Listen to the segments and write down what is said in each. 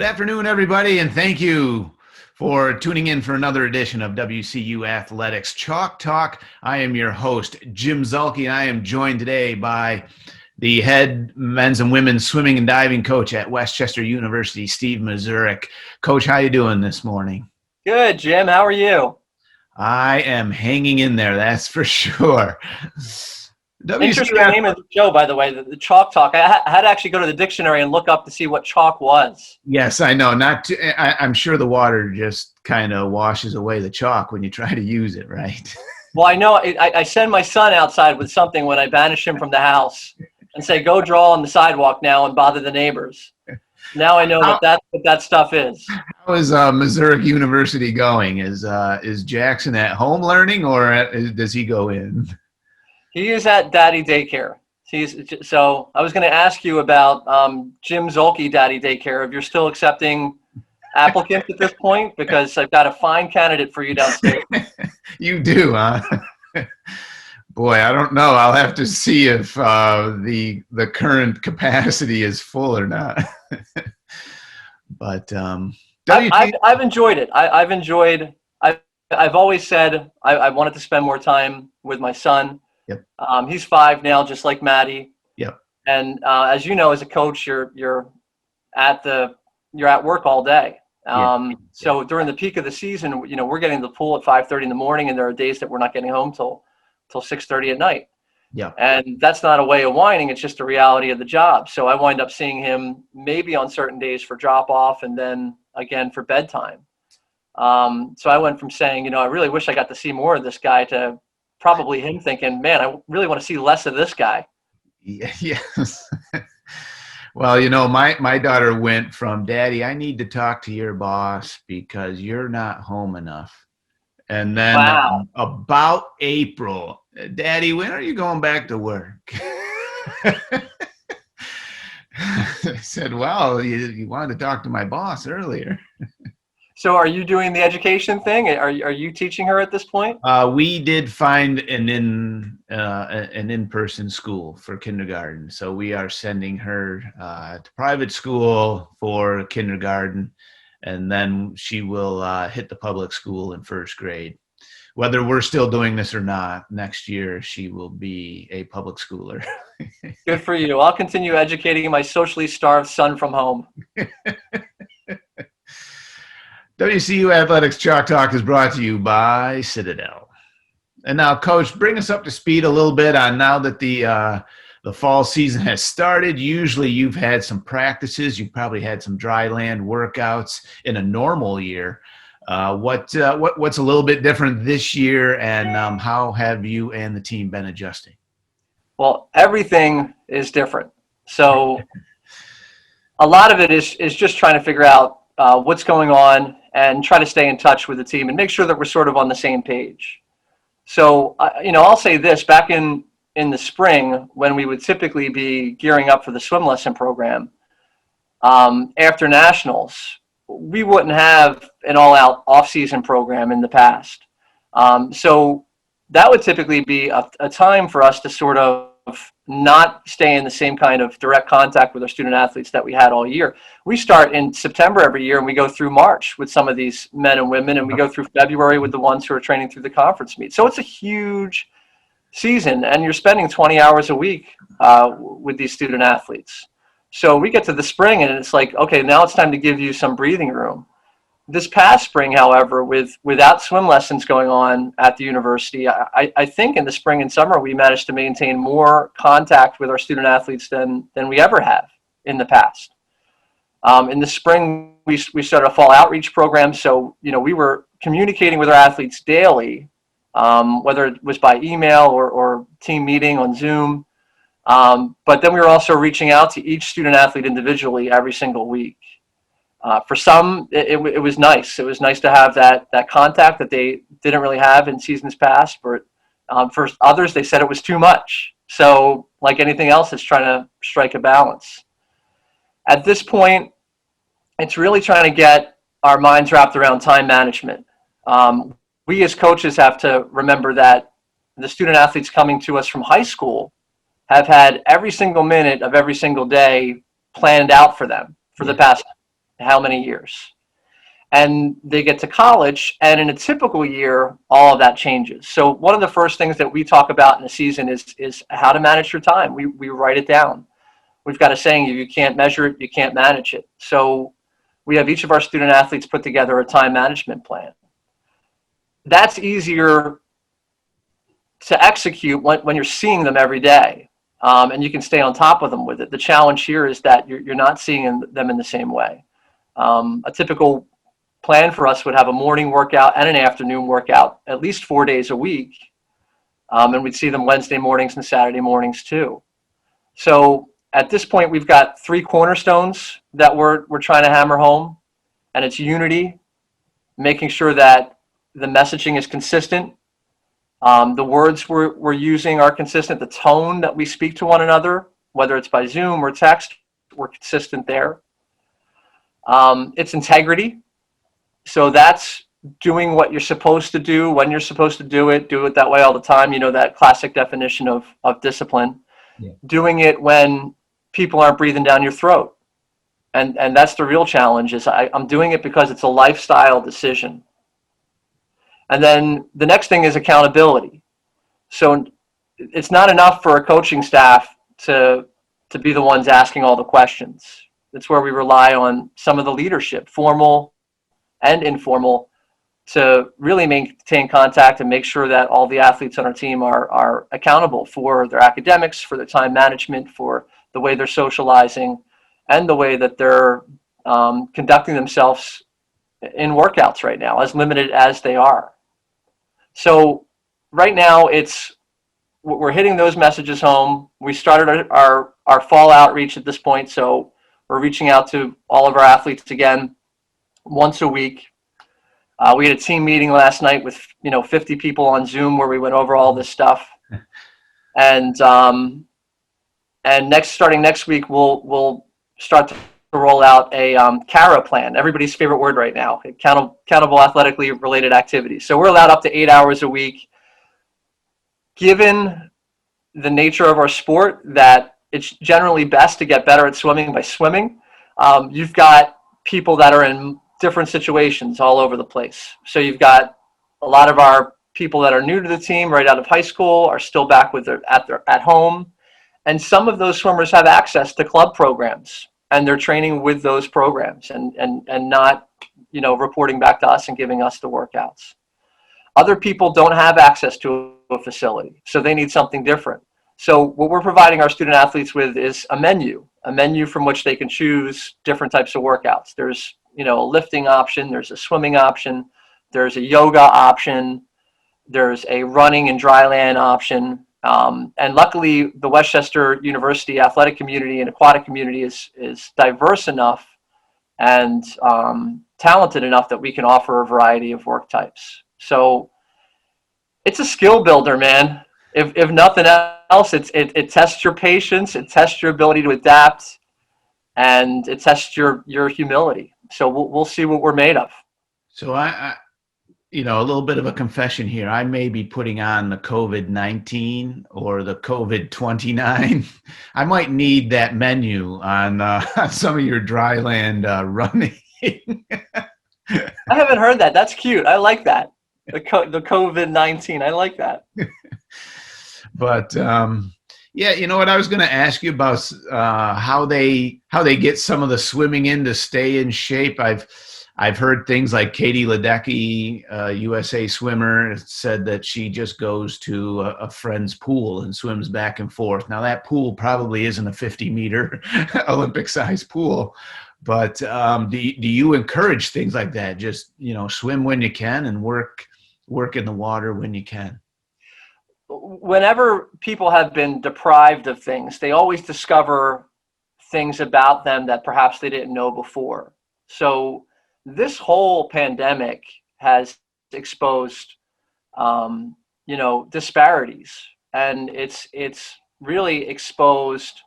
Good afternoon, everybody, and thank you for tuning in for another edition of WCU Athletics Chalk Talk. I am your host, Jim Zulke, and I am joined today by the head men's and women's swimming and diving coach at Westchester University, Steve Mazurek. Coach, how you doing this morning? Good, Jim. How are you? I am hanging in there, that's for sure. Interesting name of the show, by the way, the Chalk Talk. I had to actually go to the dictionary and look up to see what chalk was. Yes, I know. I'm sure the water just kind of washes away the chalk when you try to use it, right? Well, I know I send my son outside with something when I banish him from the house and say, go draw on the sidewalk now and bother the neighbors. Now I know that's what that stuff is. How is Missouri University going? Is Jackson at home learning, or does he go in? He is at Daddy Daycare. So I was going to ask you about Jim Zulke Daddy Daycare, if you're still accepting applicants at this point, because I've got a fine candidate for you downstairs. You do, huh? Boy, I don't know. I'll have to see if the current capacity is full or not. But I've enjoyed it. I've always said I wanted to spend more time with my son. Yep. He's 5 now, just like Maddie. Yep. And as you know, as a coach, you're at work all day. So during the peak of the season, we're getting to the pool at 5:30 in the morning, and there are days that we're not getting home till 6:30 at night. Yeah. And that's not a way of whining. It's just the reality of the job. So I wind up seeing him maybe on certain days for drop off, and then again for bedtime. So I went from saying, I really wish I got to see more of this guy, to probably him thinking, man, I really want to see less of this guy. Yes. Well, my daughter went from, Daddy, I need to talk to your boss because you're not home enough. And then about April, Daddy, when are you going back to work? I said, well, you wanted to talk to my boss earlier. So are you doing the education thing? Are you teaching her at this point? We did find an in-person school for kindergarten. So we are sending her to private school for kindergarten, and then she will hit the public school in first grade. Whether we're still doing this or not, next year she will be a public schooler. Good for you. I'll continue educating my socially starved son from home. WCU Athletics Chalk Talk is brought to you by Citadel. And now, Coach, bring us up to speed a little bit on now that the fall season has started. Usually you've had some practices. You've probably had some dry land workouts in a normal year. What's a little bit different this year, and how have you and the team been adjusting? Well, everything is different. So a lot of it is just trying to figure out what's going on and try to stay in touch with the team and make sure that we're sort of on the same page. So, I'll say this, back in the spring, when we would typically be gearing up for the swim lesson program, after nationals, we wouldn't have an all-out off-season program in the past. So that would typically be a time for us to sort of not stay in the same kind of direct contact with our student athletes that we had all year. We start in September every year, and we go through March with some of these men and women, and we go through February with the ones who are training through the conference meet. So it's a huge season, and you're spending 20 hours a week with these student athletes. So we get to the spring, and it's like, okay, now it's time to give you some breathing room. This past spring, however, without swim lessons going on at the university, I think in the spring and summer we managed to maintain more contact with our student athletes than we ever have in the past. In the spring, we started a fall outreach program, so we were communicating with our athletes daily, whether it was by email or team meeting on Zoom. But then we were also reaching out to each student athlete individually every single week. For some, it was nice. It was nice to have that contact that they didn't really have in seasons past. But for others, they said it was too much. So like anything else, it's trying to strike a balance. At this point, it's really trying to get our minds wrapped around time management. We as coaches have to remember that the student athletes coming to us from high school have had every single minute of every single day planned out for them for the past how many years. And they get to college, and in a typical year, all of that changes. So one of the first things that we talk about in the season is how to manage your time. We write it down. We've got a saying, you can't measure it, you can't manage it. So we have each of our student athletes put together a time management plan. That's easier to execute when you're seeing them every day, and you can stay on top of them with it. The challenge here is that you're not seeing them in the same way. A typical plan for us would have a morning workout and an afternoon workout at least 4 days a week, and we'd see them Wednesday mornings and Saturday mornings too. So at this point, we've got 3 cornerstones that we're trying to hammer home, and it's unity, making sure that the messaging is consistent. The words we're using are consistent. The tone that we speak to one another, whether it's by Zoom or text, we're consistent there. It's integrity. So that's doing what you're supposed to do when you're supposed to do it that way all the time. You know, that classic definition of discipline. Yeah. Doing it when people aren't breathing down your throat. And that's the real challenge, is I'm doing it because it's a lifestyle decision. And then the next thing is accountability. So it's not enough for a coaching staff to be the ones asking all the questions. It's where we rely on some of the leadership, formal and informal, to really maintain contact and make sure that all the athletes on our team are accountable for their academics, for their time management, for the way they're socializing, and the way that they're conducting themselves in workouts right now, as limited as they are. So right now, we're hitting those messages home. We started our fall outreach at this point, so we're reaching out to all of our athletes again once a week. We had a team meeting last night with 50 people on Zoom where we went over all this stuff, and starting next week we'll start to roll out a CARA plan, everybody's favorite word right now, accountable athletically related activities. So we're allowed up to 8 hours a week. Given the nature of our sport, that it's generally best to get better at swimming by swimming, you've got people that are in different situations all over the place. So you've got a lot of our people that are new to the team right out of high school are still back at home. And some of those swimmers have access to club programs, and they're training with those programs and not, reporting back to us and giving us the workouts. Other people don't have access to a facility, so they need something different. So what we're providing our student athletes with is a menu from which they can choose different types of workouts. There's, a lifting option, there's a swimming option, there's a yoga option, there's a running and dry land option. And luckily, the Westchester University athletic community and aquatic community is diverse enough and talented enough that we can offer a variety of work types. So it's a skill builder, man. If nothing else, it tests your patience, it tests your ability to adapt, and it tests your humility. So we'll see what we're made of. So I a little bit of a confession here. I may be putting on the COVID-19 or the COVID-29. I might need that menu on some of your dry land running. I haven't heard that. That's cute. I like that. The COVID-19. I like that. But yeah, what I was going to ask you about how they get some of the swimming in to stay in shape. I've heard things like Katie Ledecky, USA swimmer, said that she just goes to a friend's pool and swims back and forth. Now that pool probably isn't a 50-meter Olympic-sized pool, but do you encourage things like that? Just swim when you can and work in the water when you can. Whenever people have been deprived of things, they always discover things about them that perhaps they didn't know before. So this whole pandemic has exposed, disparities, and it's really exposed,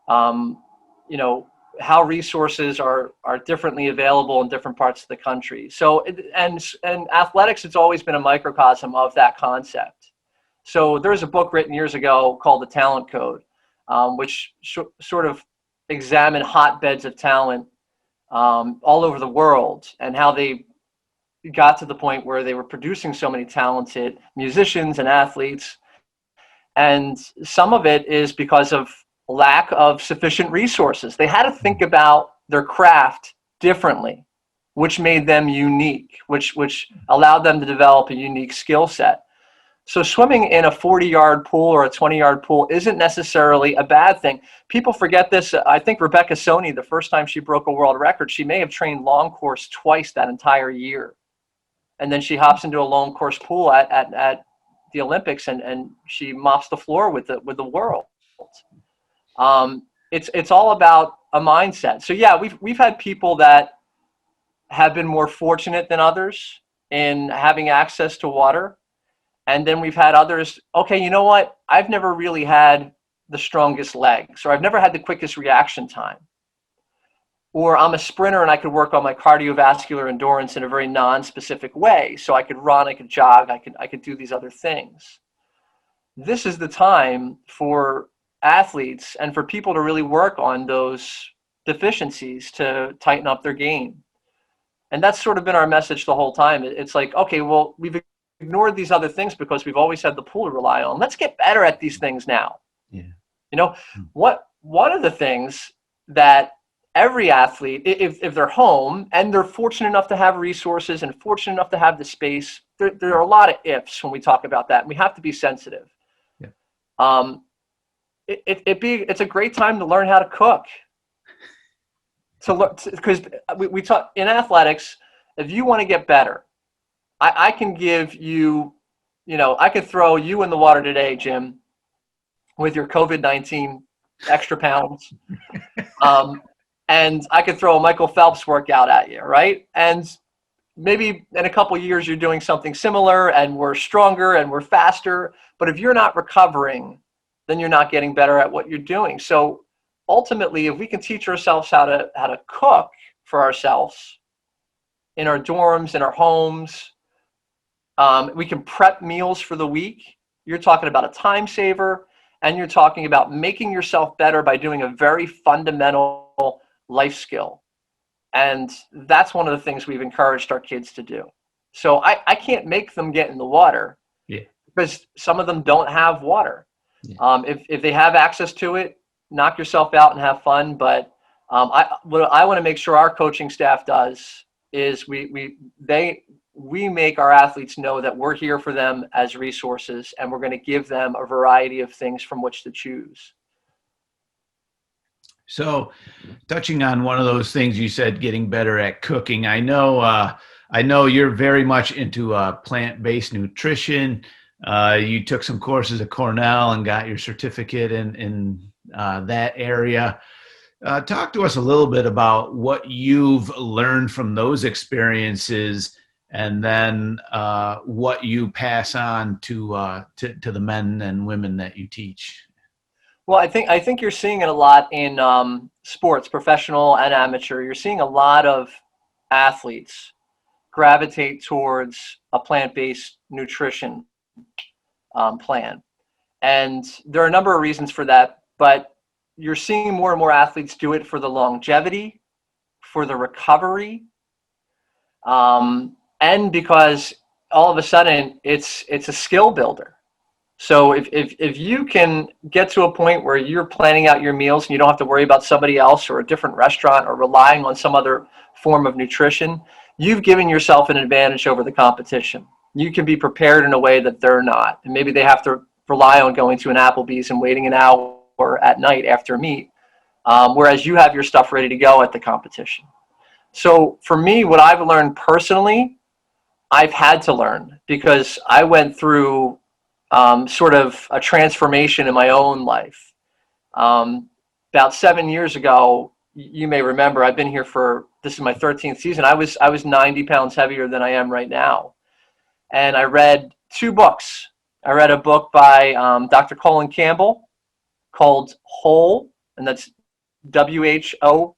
how resources are differently available in different parts of the country. So, and athletics, it's always been a microcosm of that concept. So there's a book written years ago called The Talent Code, which sort of examined hotbeds of talent all over the world, and how they got to the point where they were producing so many talented musicians and athletes. And some of it is because of lack of sufficient resources. They had to think about their craft differently, which made them unique, which allowed them to develop a unique skill set. So swimming in a 40-yard pool or a 20-yard pool isn't necessarily a bad thing. People forget this. I think Rebecca Soni, the first time she broke a world record, she may have trained long course twice that entire year. And then she hops into a long course pool at the Olympics, and she mops the floor with the world. It's all about a mindset. So yeah, we've had people that have been more fortunate than others in having access to water. And then we've had others, okay, you know what? I've never really had the strongest legs, or I've never had the quickest reaction time. Or I'm a sprinter and I could work on my cardiovascular endurance in a very non-specific way. So I could run, I could jog, I could do these other things. This is the time for athletes and for people to really work on those deficiencies to tighten up their game. And that's sort of been our message the whole time. It's like, okay, well, we've ignored these other things because we've always had the pool to rely on. Let's get better at these things now. Yeah. You know, one of the things that every athlete, if they're home and they're fortunate enough to have resources and fortunate enough to have the space, there are a lot of ifs when we talk about that. And we have to be sensitive. Yeah. It's a great time to learn how to cook. Because we talk in athletics, if you want to get better, I can give you, I could throw you in the water today, Jim, with your COVID-19 extra pounds. And I could throw a Michael Phelps workout at you, right? And maybe in a couple of years, you're doing something similar and we're stronger and we're faster. But if you're not recovering, then you're not getting better at what you're doing. So ultimately, if we can teach ourselves how to cook for ourselves in our dorms, in our homes, we can prep meals for the week. You're talking about a time saver, and you're talking about making yourself better by doing a very fundamental life skill. And that's one of the things we've encouraged our kids to do. So I can't make them get in the water, yeah, because some of them don't have water. Yeah. If they have access to it, knock yourself out and have fun. But what I want to make sure our coaching staff does is we make our athletes know that we're here for them as resources, and we're going to give them a variety of things from which to choose. So, touching on one of those things you said, getting better at cooking. I know you're very much into plant-based nutrition. You took some courses at Cornell and got your certificate in that area. Talk to us a little bit about what you've learned from those experiences, and then what you pass on to the men and women that you teach. Well, I think you're seeing it a lot in sports, professional and amateur. You're seeing a lot of athletes gravitate towards a plant-based nutrition plan. And there are a number of reasons for that, but you're seeing more and more athletes do it for the longevity, for the recovery, and because all of a sudden it's a skill builder. So if you can get to a point where you're planning out your meals and you don't have to worry about somebody else or a different restaurant or relying on some other form of nutrition, you've given yourself an advantage over the competition. You can be prepared in a way that they're not. And maybe they have to rely on going to an Applebee's and waiting an hour at night after a meet, whereas you have your stuff ready to go at the competition. So for me, what I've learned personally, I've had to learn because I went through sort of a transformation in my own life. About 7 years ago, you may remember, I've been here this is my 13th season. I was 90 pounds heavier than I am right now. And I read 2 books. I read a book by Dr. Colin Campbell called Whole, and that's WHOLE.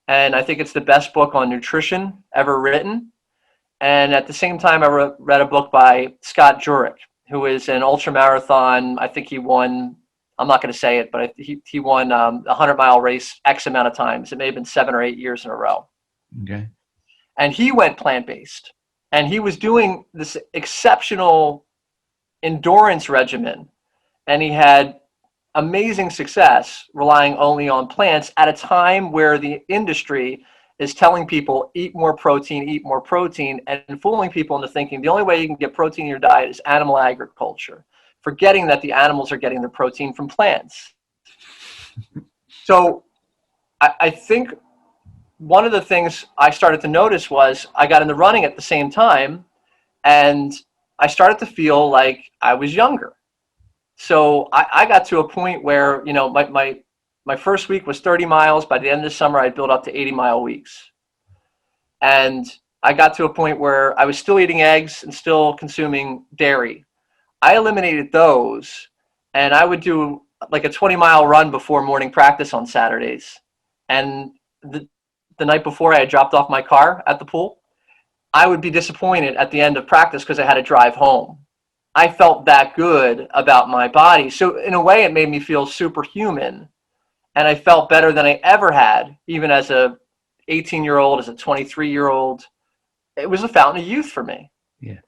And I think it's the best book on nutrition ever written. And at the same time, I read a book by Scott Jurek, who is an ultramarathon. I think he won I'm not going to say it, but he won a 100-mile race X amount of times. It may have been 7 or 8 years in a row. Okay. And he went plant-based. And he was doing this exceptional endurance regimen. And he had amazing success relying only on plants at a time where the industry is telling people eat more protein, and fooling people into thinking the only way you can get protein in your diet is animal agriculture, forgetting that the animals are getting their protein from plants. So I think one of the things I started to notice was I got into running at the same time, and I started to feel like I was younger. So I got to a point where, my first week was 30 miles. By the end of the summer, I'd built up to 80-mile weeks. And I got to a point where I was still eating eggs and still consuming dairy. I eliminated those, and I would do like a 20-mile run before morning practice on Saturdays. And the night before I had dropped off my car at the pool, I would be disappointed at the end of practice because I had to drive home. I felt that good about my body. So in a way, it made me feel superhuman. And I felt better than I ever had, even as a 18-year-old, as a 23-year-old. It was a fountain of youth for me. Yeah.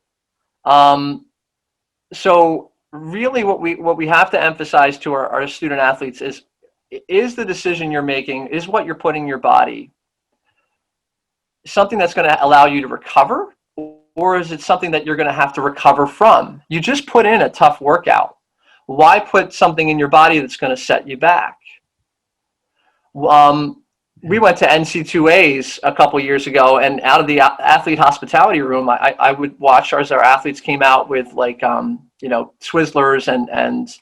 So really what we have to emphasize to our student athletes is the decision you're making, is what you're putting in your body something that's going to allow you to recover, or is it something that you're going to have to recover from? You just put in a tough workout. Why put something in your body that's going to set you back? We went to NC2As a couple years ago, and out of the athlete hospitality room, I would watch as our athletes came out with like Twizzlers and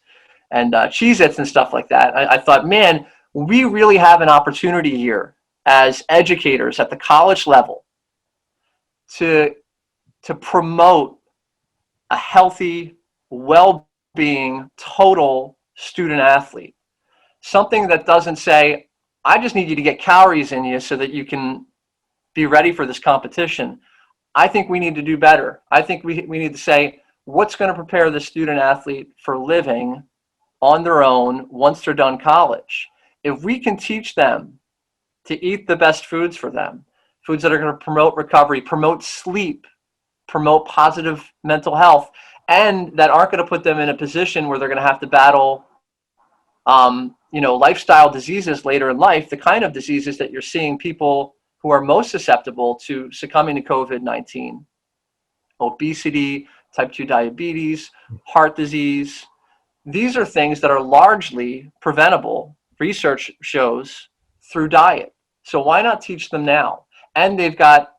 Cheez-Its and stuff like that. I thought, man, we really have an opportunity here as educators at the college level to promote a healthy, well-being, total student athlete. Something that doesn't say, I just need you to get calories in you so that you can be ready for this competition. I think we need to do better. I think we need to say, what's going to prepare the student athlete for living on their own once they're done college? If we can teach them to eat the best foods for them, foods that are going to promote recovery, promote sleep, promote positive mental health, and that aren't going to put them in a position where they're going to have to battle lifestyle diseases later in life, the kind of diseases that you're seeing people who are most susceptible to succumbing to COVID-19, obesity, type 2 diabetes, heart disease. These are things that are largely preventable, research shows, through diet. So why not teach them now? And they've got,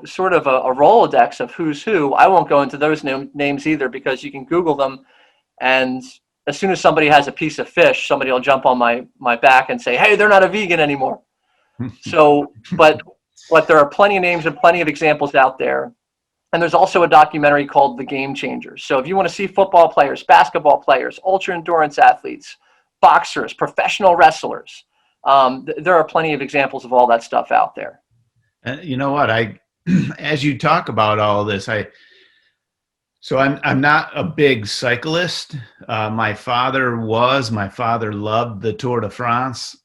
sort of a Rolodex of who's who. I won't go into those names either, because you can Google them, and as soon as somebody has a piece of fish, somebody will jump on my back and say, hey, they're not a vegan anymore. So, but there are plenty of names and plenty of examples out there. And there's also a documentary called The Game Changers. So if you want to see football players, basketball players, ultra endurance athletes, boxers, professional wrestlers, there are plenty of examples of all that stuff out there. And you know what? As you talk about all this, I'm not a big cyclist. My father loved the Tour de France.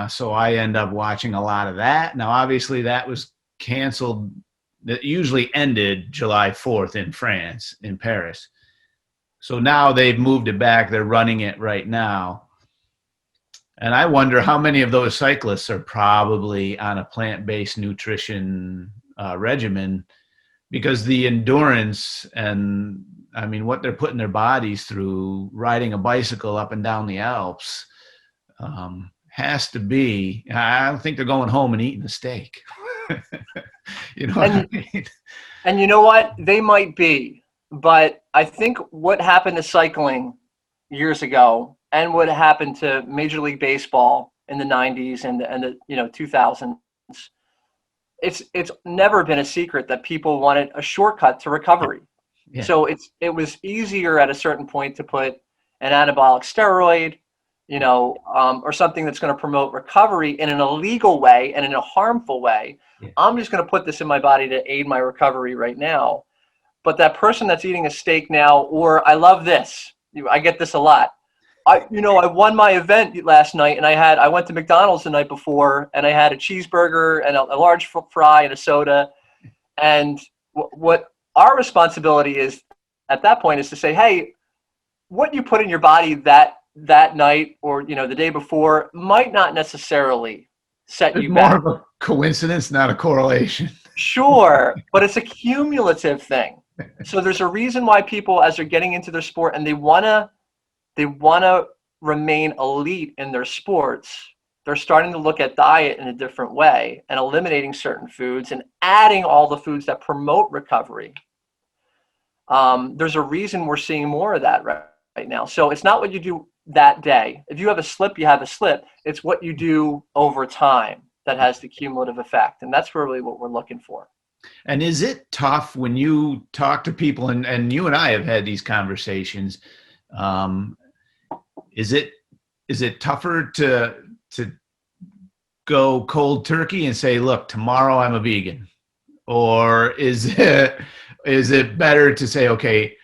So I end up watching a lot of that. Now, obviously that was canceled. That usually ended July 4th in France, in Paris. So now they've moved it back. They're running it right now. And I wonder how many of those cyclists are probably on a plant-based nutrition regimen, because the endurance and, what they're putting their bodies through, riding a bicycle up and down the Alps, has to be, I don't think they're going home and eating a steak. And you know what? They might be. But I think what happened to cycling years ago, and what happened to Major League Baseball in the 90s and the 2000s, it's never been a secret that people wanted a shortcut to recovery. Yeah. So it was easier at a certain point to put an anabolic steroid, or something that's going to promote recovery in an illegal way and in a harmful way. Yeah. I'm just going to put this in my body to aid my recovery right now. But that person that's eating a steak now, or I love this, I get this a lot. I won my event last night, and I went to McDonald's the night before, and I had a cheeseburger and a large fry and a soda. And what our responsibility is at that point is to say, hey, what you put in your body that night or the day before might not necessarily set It's you more back. of a coincidence, not a correlation. Sure, but it's a cumulative thing. So there's a reason why people, as they're getting into their sport and they wanna remain elite in their sports, they're starting to look at diet in a different way and eliminating certain foods and adding all the foods that promote recovery. There's a reason we're seeing more of that right now. So it's not what you do that day. If you have a slip, you have a slip. It's what you do over time that has the cumulative effect. And that's really what we're looking for. And is it tough when you talk to people, and you and I have had these conversations, is it tougher to go cold turkey and say, look, tomorrow I'm a vegan? Or is it better to say, okay,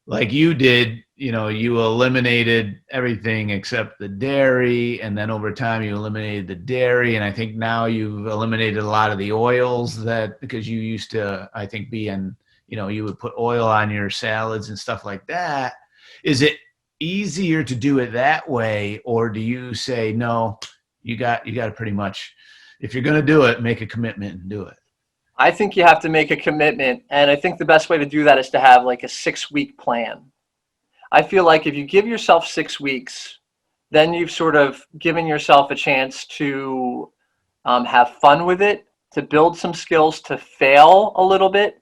like you did, you eliminated everything except the dairy, and then over time you eliminated the dairy, and I think now you've eliminated a lot of the oils because you used to, I think, you would put oil on your salads and stuff like that. Is it easier to do it that way, or do you say, no, you got to pretty much, if you're going to do it, make a commitment and do it? I think you have to make a commitment, and I think the best way to do that is to have like a 6-week plan. I feel like if you give yourself 6 weeks, then you've sort of given yourself a chance to have fun with it, to build some skills, to fail a little bit,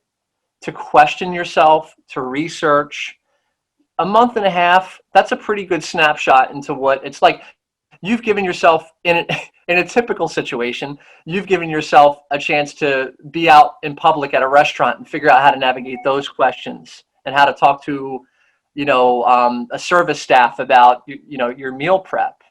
to question yourself, to research. A month and a half, that's a pretty good snapshot into what it's like. You've given yourself, in a typical situation, you've given yourself a chance to be out in public at a restaurant and figure out how to navigate those questions and how to talk to, a service staff about, your meal prep.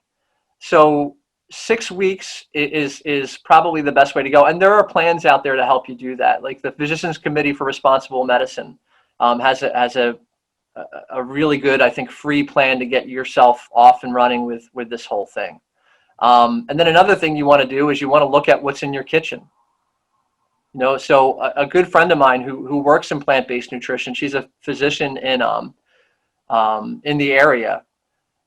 So 6 weeks is probably the best way to go. And there are plans out there to help you do that. Like the Physicians Committee for Responsible Medicine has a really good, I think, free plan to get yourself off and running with this whole thing. And then another thing you want to do is you want to look at what's in your kitchen. So a good friend of mine who works in plant-based nutrition, she's a physician in the area,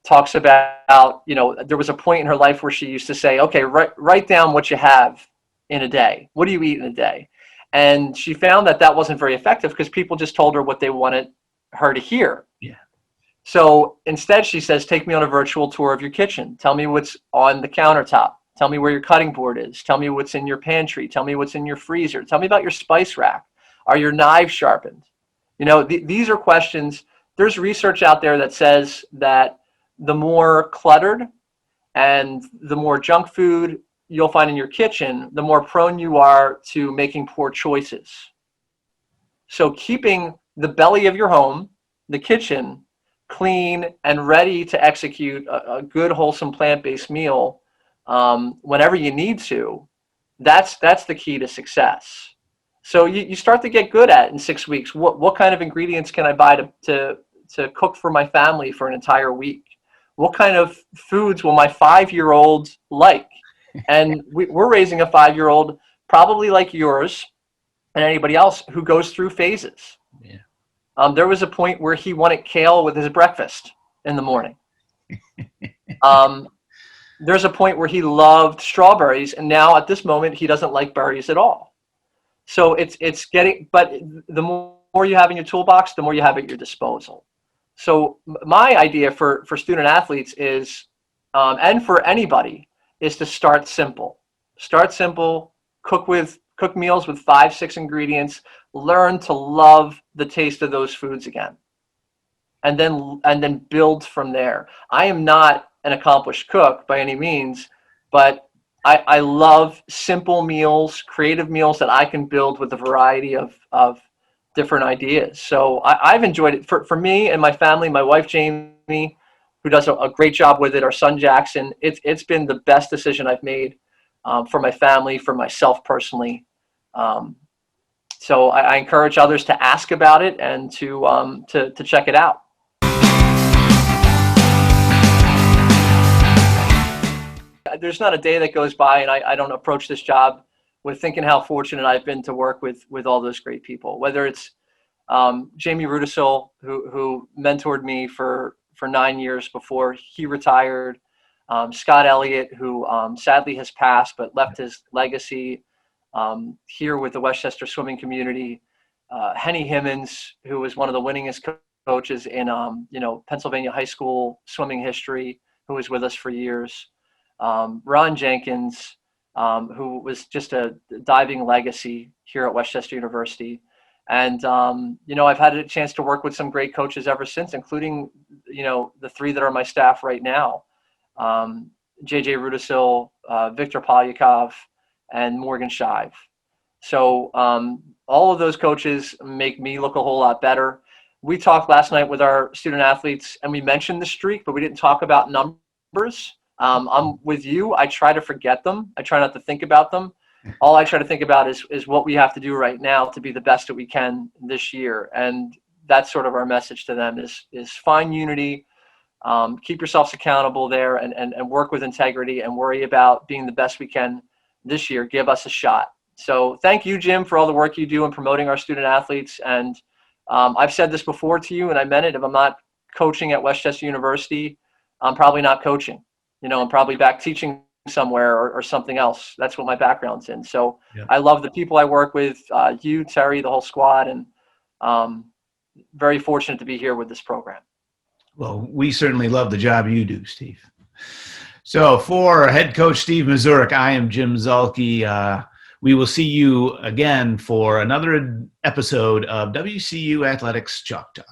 talks about, there was a point in her life where she used to say, okay, write down what you have in a day. What do you eat in a day? And she found that wasn't very effective because people just told her what they wanted her to hear. Yeah. So instead she says, take me on a virtual tour of your kitchen. Tell me what's on the countertop. Tell me where your cutting board is. Tell me what's in your pantry. Tell me what's in your freezer. Tell me about your spice rack. Are your knives sharpened? These are questions. There's research out there that says that the more cluttered and the more junk food you'll find in your kitchen, the more prone you are to making poor choices. So keeping the belly of your home, the kitchen, clean and ready to execute a good, wholesome, plant-based meal whenever you need to, that's the key to success. So you start to get good at it in 6 weeks. What kind of ingredients can I buy to cook for my family for an entire week? What kind of foods will my 5-year-old like? And we're raising a 5-year-old probably like yours and anybody else who goes through phases. Yeah. There was a point where he wanted kale with his breakfast in the morning. There's a point where he loved strawberries, and now at this moment he doesn't like berries at all. So it's getting, but the more you have in your toolbox, the more you have at your disposal. So my idea for student athletes is, and for anybody, is to start simple. Start simple, cook meals with 5-6 ingredients, learn to love the taste of those foods again. And then build from there. I am not an accomplished cook by any means, but I love simple meals, creative meals that I can build with a variety of different ideas. So I've enjoyed it for me and my family, my wife, Jamie, who does a great job with it, our son, Jackson. It's been the best decision I've made for my family, for myself personally. So I encourage others to ask about it and to check it out. there's not a day that goes by and I don't approach this job with thinking how fortunate I've been to work with all those great people, whether it's Jamie Rudisil, who mentored me for 9 years before he retired. Scott Elliott, who sadly has passed but left his legacy here with the Westchester swimming community. Henny Himmons, who was one of the winningest coaches in Pennsylvania high school swimming history, who was with us for years. Ron Jenkins, who was just a diving legacy here at Westchester University. And, I've had a chance to work with some great coaches ever since, including, the three that are on my staff right now. JJ Rudisil, Victor Polyakov, and Morgan Shive. So all of those coaches make me look a whole lot better. We talked last night with our student athletes and we mentioned the streak, but we didn't talk about numbers. I'm with you. I try to forget them. I try not to think about them. All I try to think about is what we have to do right now to be the best that we can this year. And that's sort of our message to them is find unity, keep yourselves accountable there and work with integrity and worry about being the best we can this year. Give us a shot. So thank you, Jim, for all the work you do in promoting our student athletes. And I've said this before to you, and I meant it. If I'm not coaching at Westchester University, I'm probably not coaching. I'm probably back teaching somewhere or something else. That's what my background's in. So yeah. I love the people I work with, you, Terry, the whole squad, and very fortunate to be here with this program. Well, we certainly love the job you do, Steve. So for head coach Steve Mazurek, I am Jim Zulke. We will see you again for another episode of WCU Athletics Chalk Talk.